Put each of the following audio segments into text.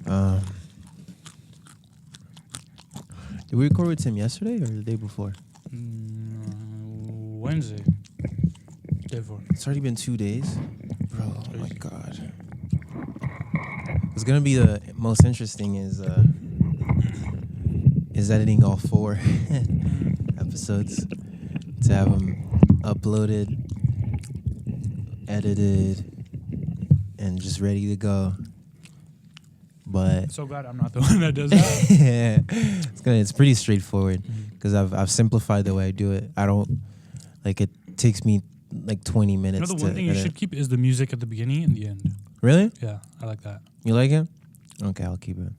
Did we record with Tim yesterday or the day before? Wednesday. Day before. It's already been 2 days. Bro, oh my God. What's going to be the most interesting is editing all 4 episodes to have them uploaded, edited, and just ready to go. But So glad I'm not the one that does that. it's pretty straightforward because I've simplified the way I do it. I don't it takes me like 20 minutes. You know, the one thing you should keep is the music at the beginning and the end. Really? Yeah, I like that. You like it? Okay, I'll keep it.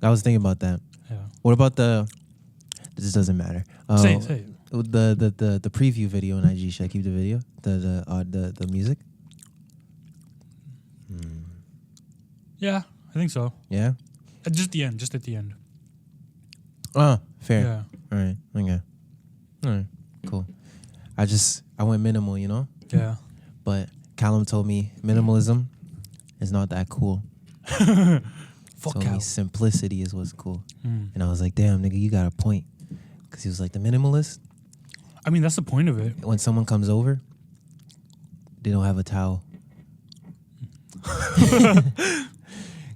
I was thinking about that. Yeah. What about this doesn't matter. Say it. The preview video on IG. Should I keep the video? The music? Yeah, I think so. Yeah? Just at the end. Oh, fair. Yeah. All right. Okay. All right. Cool. I went minimal, you know? Yeah. But Callum told me minimalism is not that cool. Fuck told me Cal. simplicity is what's cool. And I was like, damn, nigga, you got a point. Because he was like, the minimalist, I mean, that's the point of it. when someone comes over, they don't have a towel.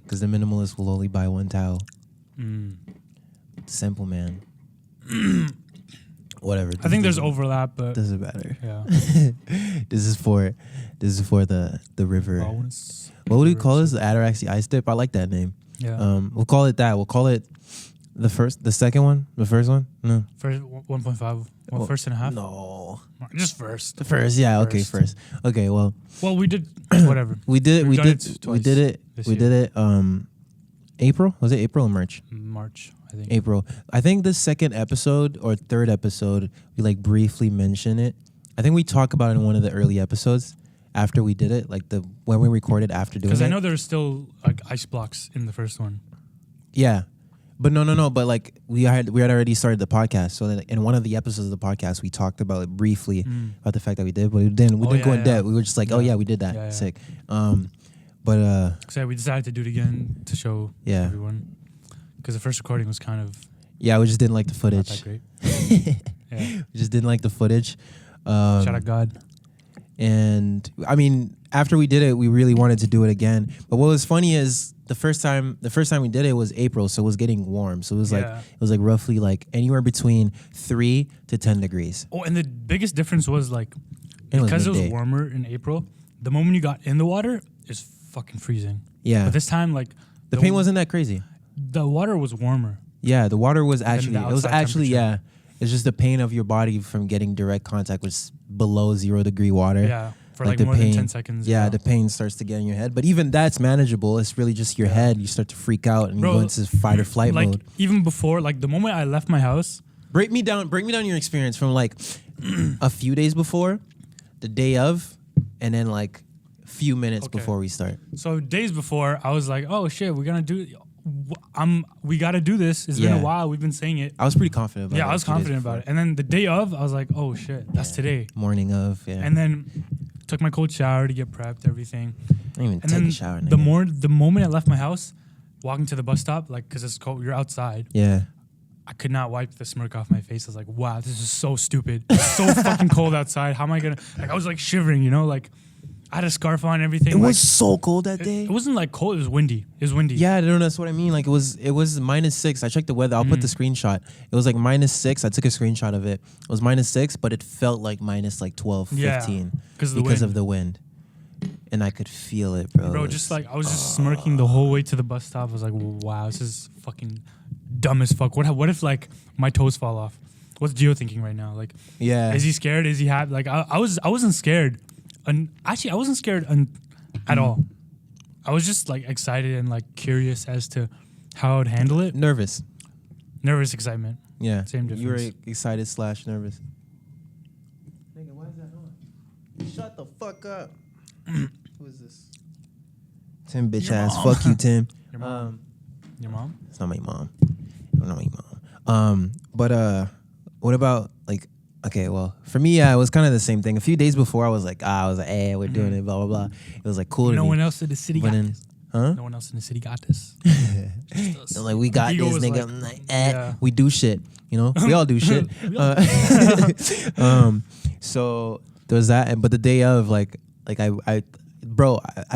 Because the minimalist will only buy one towel. Simple, man. Whatever. I think there's overlap, but Doesn't matter. yeah. This is for the river. Bonus. What would we call this? The Ataraxy Ice Dip? I like that name. Yeah. We'll call it that. We'll call it the second one? The first one? No. First 1.5. Well, first and a half. No. Just first. The first, yeah, okay, first. Okay, well. Well, we did whatever. We did We've done it it twice we did it April? Was it April or March? March, I think. April. I think the second episode or third episode, we briefly mention it. I think we talk about it in one of the early episodes after we did it, when we recorded after doing it. Because I know there's still ice blocks in the first one. Yeah. But no. But we had already started the podcast. So that in one of the episodes of the podcast, we talked about it briefly about the fact that we did, but we didn't go in depth. We were just like, oh yeah, we did that. Yeah. Sick. But So we decided to do it again to show everyone. Because the first recording was kind of yeah, we just didn't like the not footage. that great. Yeah. We just didn't like the footage. Shout out God. And I mean, after we did it, we really wanted to do it again. But what was funny is the first time we did it was April, so it was getting warm. So it was roughly anywhere between 3 to 10 degrees. Oh, and the biggest difference was because it was warmer in April, the moment you got in the water, it's fucking freezing. Yeah. But this time, the pain wasn't that crazy. The water was warmer. Yeah, the water was actually, temperature. It's just the pain of your body from getting direct contact with below 0 degree water. Yeah, for the more pain, than 10 seconds. Yeah, the pain starts to get in your head. But even that's manageable. It's really just your head. You start to freak out and you go into fight or flight mode. Even before, the moment I left my house. Break me down your experience from a few days before, the day of, and then a few minutes before we start. So days before, I was like, oh shit, we're going to do we got to do this. It's been a while. We've been saying it. I was pretty confident about it. Yeah, I was confident about it. And then the day of, I was like, oh shit, that's today. Morning of, yeah. And then took my cold shower to get prepped, everything. I didn't even take a shower. The moment I left my house, walking to the bus stop, because it's cold, you're outside. Yeah. I could not wipe the smirk off my face. I was like, wow, this is so stupid. It's so fucking cold outside. How am I going to... I was shivering, I had a scarf on and everything. It was so cold that day. It wasn't cold. It was windy. Yeah, no, that's what I mean. It was -6. I checked the weather. I'll put the screenshot. It was -6. I took a screenshot of it. It was -6, but it felt like -12, 15 because of the wind. And I could feel it, bro. Bro, just I was just smirking the whole way to the bus stop. I was like, wow, this is fucking dumb as fuck. What if my toes fall off? What's Gio thinking right now? Yeah. Is he scared? Is he happy? I wasn't scared. And actually, I wasn't scared at all. I was just excited and curious as to how I would handle it. Nervous excitement. Yeah. Same difference. You were excited / nervous. Nigga, why is that on? Shut the fuck up. Who is this? Tim, bitch Your ass. mom. Fuck you, Tim. Your mom. Your mom? It's not my mom. Not my mom. But what about okay, well, for me, it was kind of the same thing. A few days before, I was like, we're doing it, blah, blah, blah. It was cool to me. No one else in the city got this. Huh? No one else in the city got this. Like, we got Ego this, was nigga. like, Yeah. We do shit. You know, we all do shit. So there was that, but the day of, like I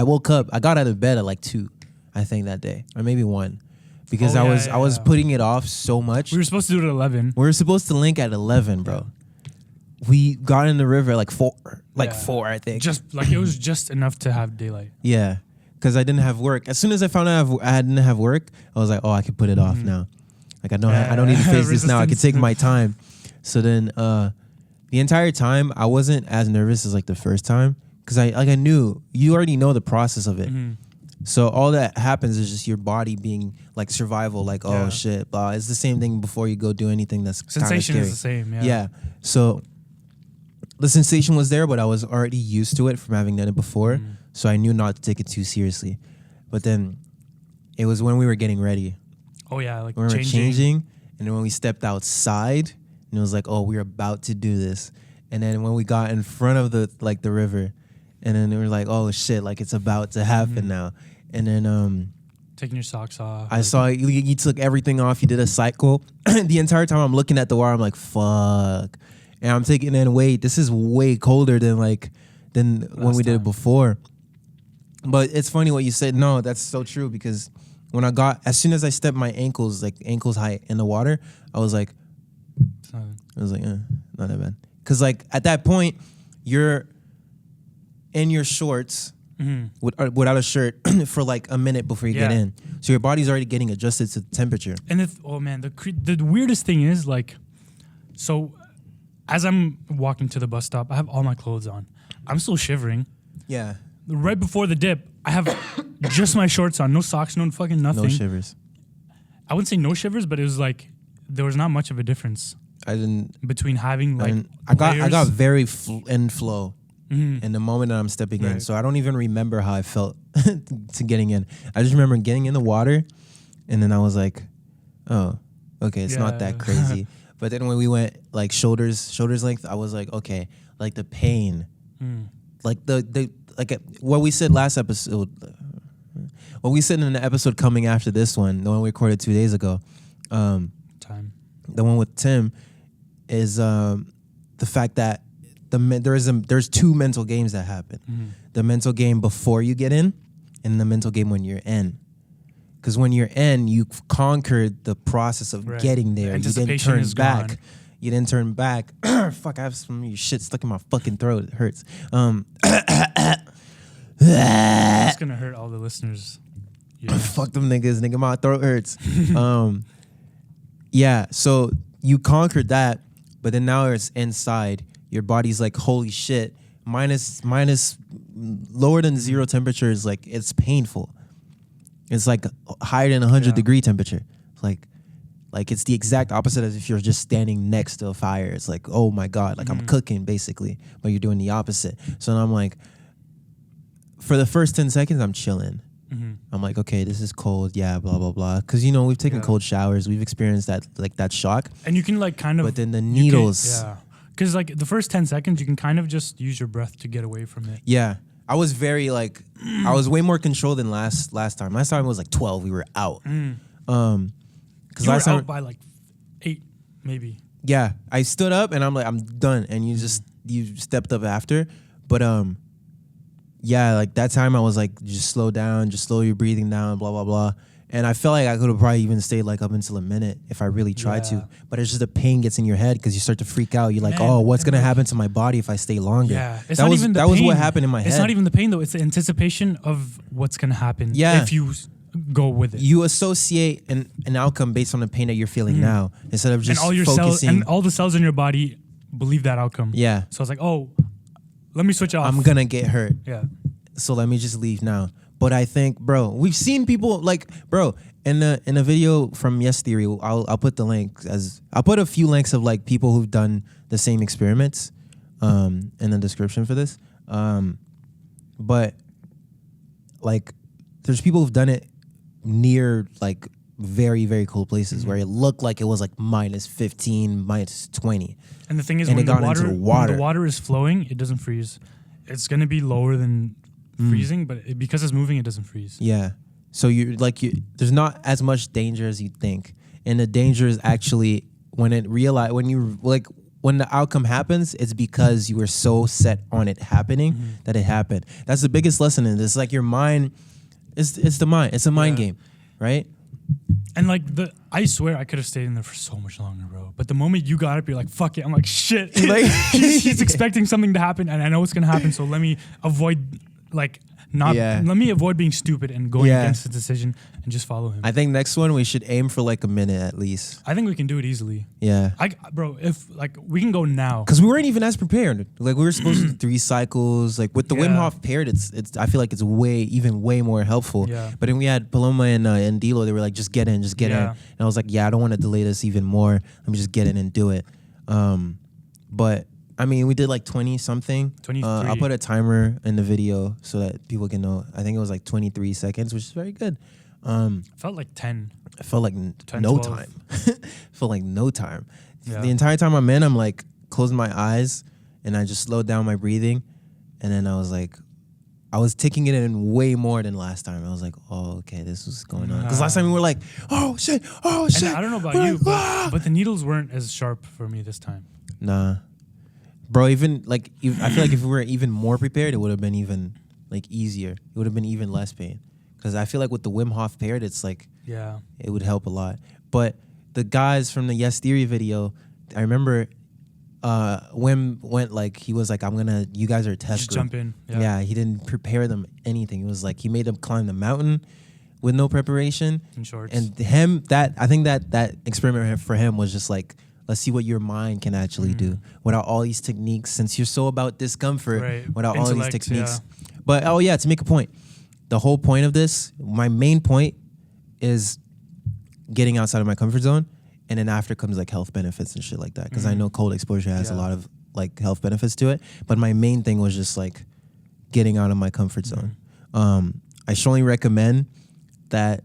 woke up. I got out of bed at like 2, I think, that day, or maybe 1, because I was putting it off so much. We were supposed to do it at 11. We were supposed to link at 11, bro. We got in the river at like 4, 4, I think. Just like it was just enough to have daylight. Yeah, because I didn't have work. As soon as I found out I didn't have work, I was like, oh, I can put it off now. Like, I don't need to face this now. I can take my time. So then the entire time I wasn't as nervous as like the first time, because I knew, you already know the process of it. So all that happens is just your body being like survival, like, oh shit, blah. It's the same thing before you go do anything that's sensation scary. Is the same. Yeah. So the sensation was there, but I was already used to it from having done it before. So I knew not to take it too seriously. But then it was when we were getting ready. Oh yeah, like when we were changing, and then when we stepped outside, and it was like, oh, we're about to do this. And then when we got in front of the river, and then we were like, oh shit, like it's about to happen now. And then taking your socks off. I saw you took everything off. You did a cycle. The entire time I'm looking at the water, I'm like, fuck. And I'm taking in, wait, this is way colder than when we did it before. But it's funny what you said. No, that's so true, because when as soon as I stepped my ankles height in the water, I was like, not that bad. Because like at that point, you're in your shorts without a shirt for like a minute before you get in. So your body's already getting adjusted to the temperature. And the weirdest thing is, like, so as I'm walking to the bus stop, I have all my clothes on. I'm still shivering. Yeah. Right before the dip, I have just my shorts on, no socks, no fucking nothing. No shivers. I wouldn't say no shivers, but it was like there was not much of a difference. I didn't between having like I got very in flow in the moment that I'm stepping in, so I don't even remember how I felt to getting in. I just remember getting in the water, and then I was like, oh, okay, it's not that crazy. But then when we went like shoulders length, I was like, okay, like the pain, like the what we said last episode, what we said in the episode coming after this one, the one we recorded 2 days ago, the one with Tim, is the fact that there's 2 mental games that happen. The mental game before you get in, and the mental game when you're in. Because when you're in, you've conquered the process of getting there. You didn't turn back. Gone. You didn't turn back. Fuck, I have some of your shit stuck in my fucking throat. It hurts. It's gonna hurt all the listeners. Fuck them niggas. Nigga, my throat hurts. Yeah, so you conquered that, but then now it's inside. Your body's like, holy shit. Minus lower than 0 temperature is like, it's painful. It's like higher than 100-degree temperature. Like it's the exact opposite as if you're just standing next to a fire. It's like, oh my God, like I'm cooking basically, but you're doing the opposite. So then I'm like, for the first 10 seconds, I'm chilling. I'm like, okay, this is cold. Yeah, blah, blah, blah. Because, you know, we've taken cold showers. We've experienced that, like that shock. And you can like kind of. But then the needles. Because like the first 10 seconds, you can kind of just use your breath to get away from it. Yeah. I was very like, I was way more controlled than last time. Last time it was like 12. We were out. Because last time out by like 8, maybe. Yeah. I stood up and I'm like, I'm done. And you stepped up after. But yeah, like that time I was like, just slow down, just slow your breathing down, blah, blah, blah. And I felt like I could have probably even stayed like up until a minute if I really tried to. But it's just the pain gets in your head because you start to freak out. You're like, oh, what's going to happen to my body if I stay longer? Yeah. That was what happened in my head. It's not even the pain though. It's the anticipation of what's going to happen if you go with it. You associate an outcome based on the pain that you're feeling now instead of just focusing. And all the cells in your body believe that outcome. Yeah. So it's like, oh, let me switch off. I'm going to get hurt. Yeah. So let me just leave now. But I think, bro, we've seen people like, bro, in the video from Yes Theory, I'll put the link I'll put a few links of like people who've done the same experiments in the description for this. But like there's people who've done it near like very, very cold places where it looked like it was like -15, -20. And the thing is, when the water is flowing, it doesn't freeze. It's going to be lower than freezing, but because it's moving, it doesn't freeze. Yeah. So there's not as much danger as you think, and the danger is actually when the outcome happens, it's because you were so set on it happening that it happened. That's the biggest lesson in this. Like your mind, it's the mind. It's a mind game, right? And like I swear I could have stayed in there for so much longer, bro. But the moment you got up, you're like, fuck it. I'm like, shit. Like, he's expecting something to happen, and I know it's gonna happen. So let me avoid let me avoid being stupid and going against the decision and just follow him. I think next one we should aim for like a minute at least. I think we can do it easily. Yeah. Bro, if like we can go now. Because we weren't even as prepared. Like we were supposed to do 3 cycles. Like with the Wim Hof paired, it's I feel like it's way more helpful. Yeah. But then we had Paloma and Dilo, they were like, just get in. And I was like, yeah, I don't want to delay this even more. Let me just get in and do it. But I mean, we did like 20 something. 23. I'll put a timer in the video so that people can know. I think it was like 23 seconds, which is very good. Felt like 10. I felt like 10, no 12. time. Felt like no time. Yeah. The entire time I'm in, I'm like closing my eyes and I just slowed down my breathing. And then I was like, I was taking it in way more than last time. I was like, oh, okay, this was going on. Because last time we were like, oh, shit. And I don't know about you, but the needles weren't as sharp for me this time. Nah. Bro, even like, I feel like if we were even more prepared, it would have been even like easier. It would have been even less pain. Because I feel like with the Wim Hof paired, it's like, it would help a lot. But the guys from the Yes Theory video, I remember Wim went like, he was like, you guys are a test group. Jump in. Yeah, he didn't prepare them anything. It was like, he made them climb the mountain with no preparation. In shorts. And I think that experiment for him was just like, let's see what your mind can actually do without all these techniques, since you're so about discomfort, without all these techniques. Yeah. But, to make a point, the whole point of this, my main point is getting outside of my comfort zone, and then after comes like health benefits and shit like that, because I know cold exposure has a lot of like health benefits to it, but my main thing was just like getting out of my comfort zone. I strongly recommend that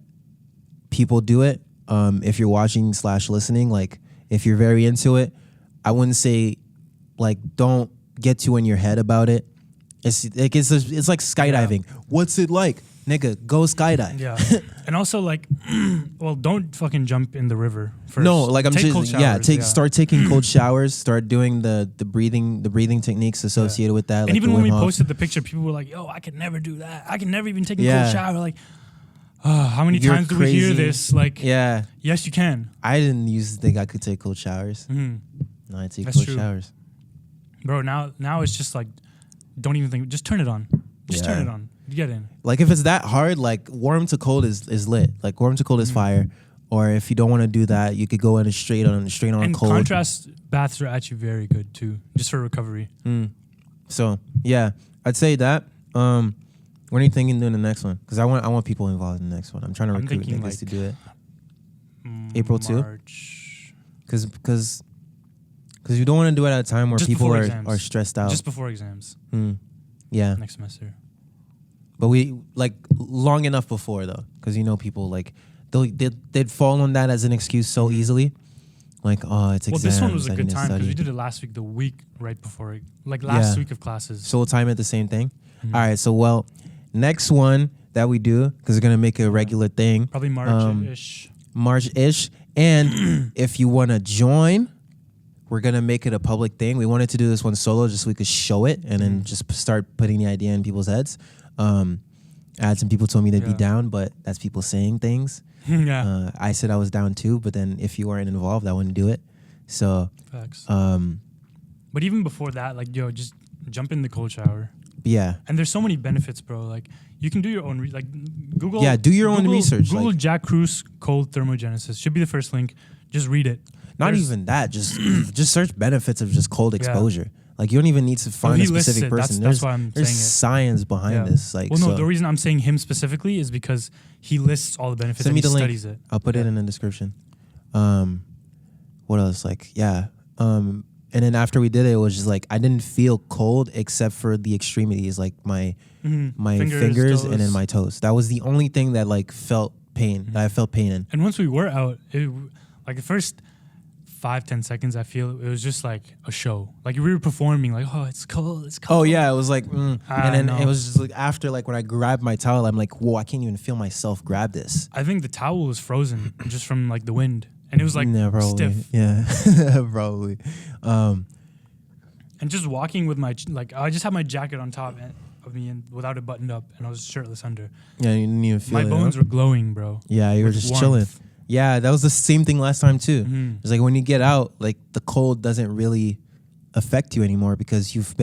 people do it. If you're watching / listening, like, if you're very into it, I wouldn't say, like, don't get too in your head about it. It's like skydiving. Yeah. What's it like? Nigga, go skydive. Yeah. And also, like, well, don't fucking jump in the river first. No, like, start taking cold showers, start doing the breathing techniques associated with that. And like even when we posted the picture, people were like, yo, I could never do that. I can never even take a cold shower. Like, how many times do we hear this? Like, yes, you can. I didn't used to think I could take cold showers. No, I take cold showers. Bro, now it's just like, don't even think. Just turn it on. Just turn it on. Get in. Like, if it's that hard, like, warm to cold is lit. Like, warm to cold is fire. Or if you don't want to do that, you could go in straight on and cold. Contrast baths are actually very good too, just for recovery. So yeah, I'd say that. What are you thinking doing the next one? Because I want people involved in the next one. I'm trying to recruit niggas to do it. April 2? Because you don't want to do it at a time where people are stressed out. Just before exams. Yeah. Next semester. But we, like, long enough before, though. Because, people, like, they'd fall on that as an excuse so easily. Like, oh, it's exams. Well, this one was a good time because we did it last week, the week right before it. Like, last week of classes. So we'll time it the same thing? All right, so, next one that we do, because we're going to make it a regular thing. Probably March-ish. March-ish. And if you want to join, we're going to make it a public thing. We wanted to do this one solo just so we could show it and then just start putting the idea in people's heads. I had some people told me they'd be down, but that's people saying things. I said I was down too, but then if you weren't involved, I wouldn't do it. So, facts. But even before that, like, just jump in the cold shower. Yeah. And there's so many benefits, bro. Like, you can do your own, Google. Yeah, do your own research. Google Jack Kruse cold thermogenesis. Should be the first link. Just read it. Even that. Just search benefits of just cold exposure. Like, you don't even need to find a specific person. That's why I'm saying it. There's science behind this. Like, the reason I'm saying him specifically is because he lists all the benefits and he studies it. I'll put it in the description. What else? Like, and then after we did it, it was just like, I didn't feel cold except for the extremities, like my fingers and then my toes. That was the only thing that, like, felt pain, that I felt pain in. And once we were out, like, the first 5-10 seconds, I feel it was just like a show. Like we were performing, like, oh, it's cold, it's cold. Oh yeah, it was like, and then it was just like after, like when I grabbed my towel, I'm like, whoa, I can't even feel myself grab this. I think the towel was frozen just from like the wind, and it was like stiff. Yeah, probably. And just walking with my I just had my jacket on top of me and without it buttoned up, and I was shirtless under. Yeah, you didn't even feel my it. bones were glowing, bro. Yeah, you were just warmth. chilling. Yeah, that was the same thing last time too. Mm-hmm. It's like when you get out, like the cold doesn't really affect you anymore because you've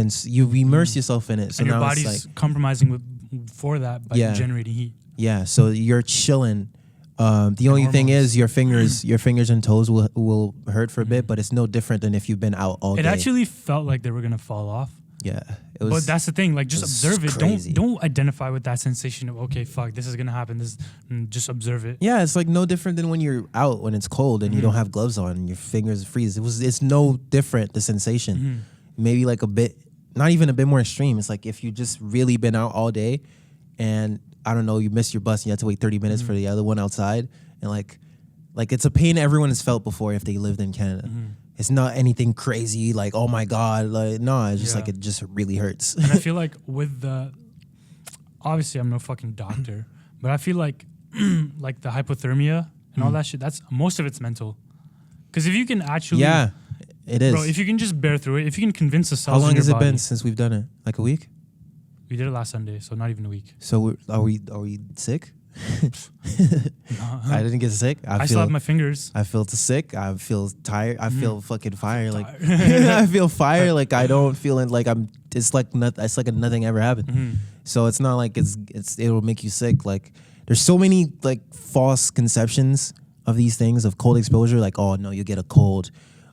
immersed yourself in it. So and your now body's it's like, compromising for that by generating heat. Yeah, so you're chilling. The only thing is your fingers and toes will hurt for a bit, but it's no different than if you've been out all day. It actually felt like they were gonna fall off. Yeah, it was. But that's the thing. Like, just observe it. Crazy. Don't identify with that sensation of okay, fuck, this is gonna happen. Just observe it. Yeah, it's like no different than when you're out when it's cold and you don't have gloves on and your fingers freeze. It's no different. The sensation, maybe like a bit, not even a bit more extreme. It's like if you just really been out all day, and I don't know, you missed your bus and you had to wait 30 minutes for the other one outside, and like it's a pain everyone has felt before if they lived in Canada. It's not anything crazy like, oh my God, like no, it's just like it just really hurts. And I feel like with obviously I'm no fucking doctor, but I feel like like the hypothermia and all that shit, that's most of it's mental. Because if you can actually it is. Bro, if you can just bear through it, if you can convince the cells How long in your has it body, been since we've done it? Like a week? We did it last Sunday, so not even a week. So are we sick? I didn't get sick. I still have my fingers. I feel sick. I feel tired. I feel fucking fire. Like I feel fire. Like I don't feel it. Like I'm. It's like nothing ever happened. So it's not like it'll make you sick. Like there's so many like false conceptions of these things of cold exposure. Like oh no, you'll get a cold.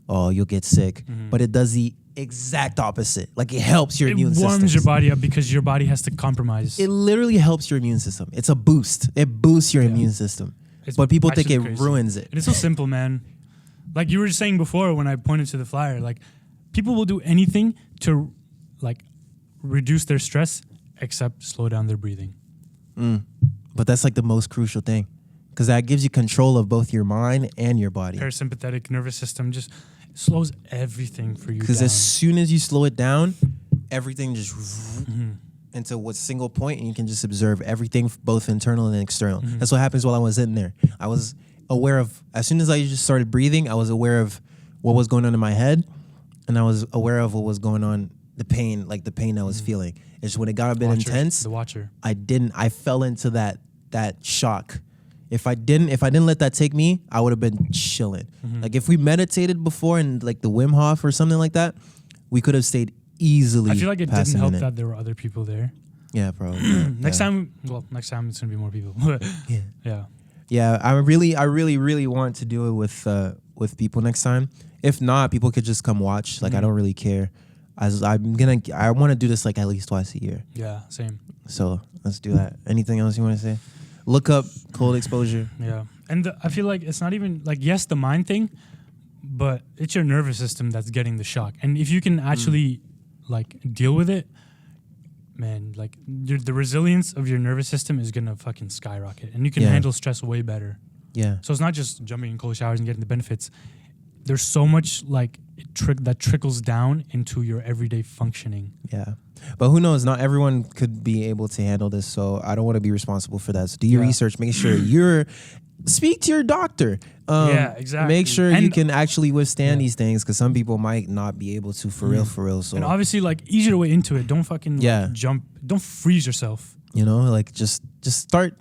Oh you'll get sick. But it does the exact opposite. Like it helps your immune system. It warms your body up because your body has to compromise. It literally helps your immune system. It's a boost. It boosts your immune system. But people think it ruins it. And it's so simple, man. Like you were saying before when I pointed to the flyer, like people will do anything to like reduce their stress except slow down their breathing. But that's like the most crucial thing because that gives you control of both your mind and your body. Parasympathetic nervous system just slows everything for you. Because as soon as you slow it down, everything just into one single point, and you can just observe everything, both internal and external. That's what happens while I was in there. I was aware of, as soon as I just started breathing, I was aware of what was going on in my head, and I was aware of what was going on, the pain I was feeling. It's when it got a bit intense. I fell into that shock. If I didn't let that take me, I would have been chilling. Like if we meditated before and like the Wim Hof or something like that, we could have stayed easily. I feel like it didn't help that there were other people there. Yeah, probably. Next time it's gonna be more people. Yeah. I really want to do it with people next time. If not, people could just come watch. Like I don't really care. I want to do this like at least twice a year. Yeah, same. So let's do that. Anything else you want to say? Look up cold exposure. Yeah. And I feel like it's not even like, yes, the mind thing, but it's your nervous system that's getting the shock. And if you can actually like deal with it, man, like the resilience of your nervous system is going to fucking skyrocket, and you can handle stress way better. Yeah. So it's not just jumping in cold showers and getting the benefits. There's so much like that trickles down into your everyday functioning. Yeah. But who knows? Not everyone could be able to handle this, so I don't want to be responsible for that. So do your research. Make sure speak to your doctor. Yeah, exactly. Make sure you can actually withstand these things, because some people might not be able to for real. So and obviously, like, ease your way into it. Don't fucking jump. Don't freeze yourself. You know, like just start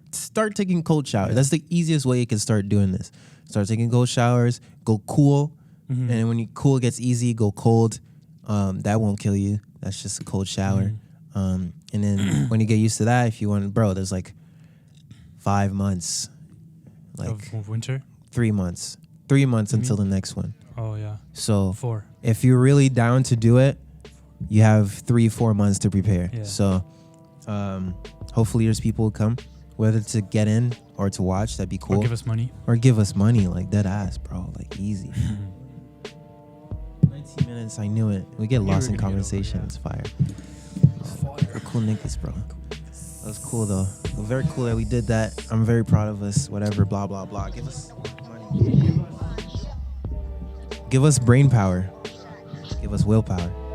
taking cold showers. That's the easiest way you can start doing this. Start taking cold showers. Go cool, and when you cool gets easy, go cold. That won't kill you. That's just a cold shower. And then when you get used to that, if you want, there's like 5 months, like of winter. 3 months. 3 months until the next one. Oh yeah. So 4. If you're really down to do it, you have 3-4 months to prepare. Yeah. So hopefully there's people who come, whether to get in or to watch. That'd be cool. Or give us money. Like dead ass, bro. Like easy. 19 minutes, I knew it. We get lost in conversation. It's fire. We're cool niggas, bro. That was cool though. Very cool that we did that. I'm very proud of us. Whatever, blah blah blah. Give us money. Give us brain power. Give us willpower.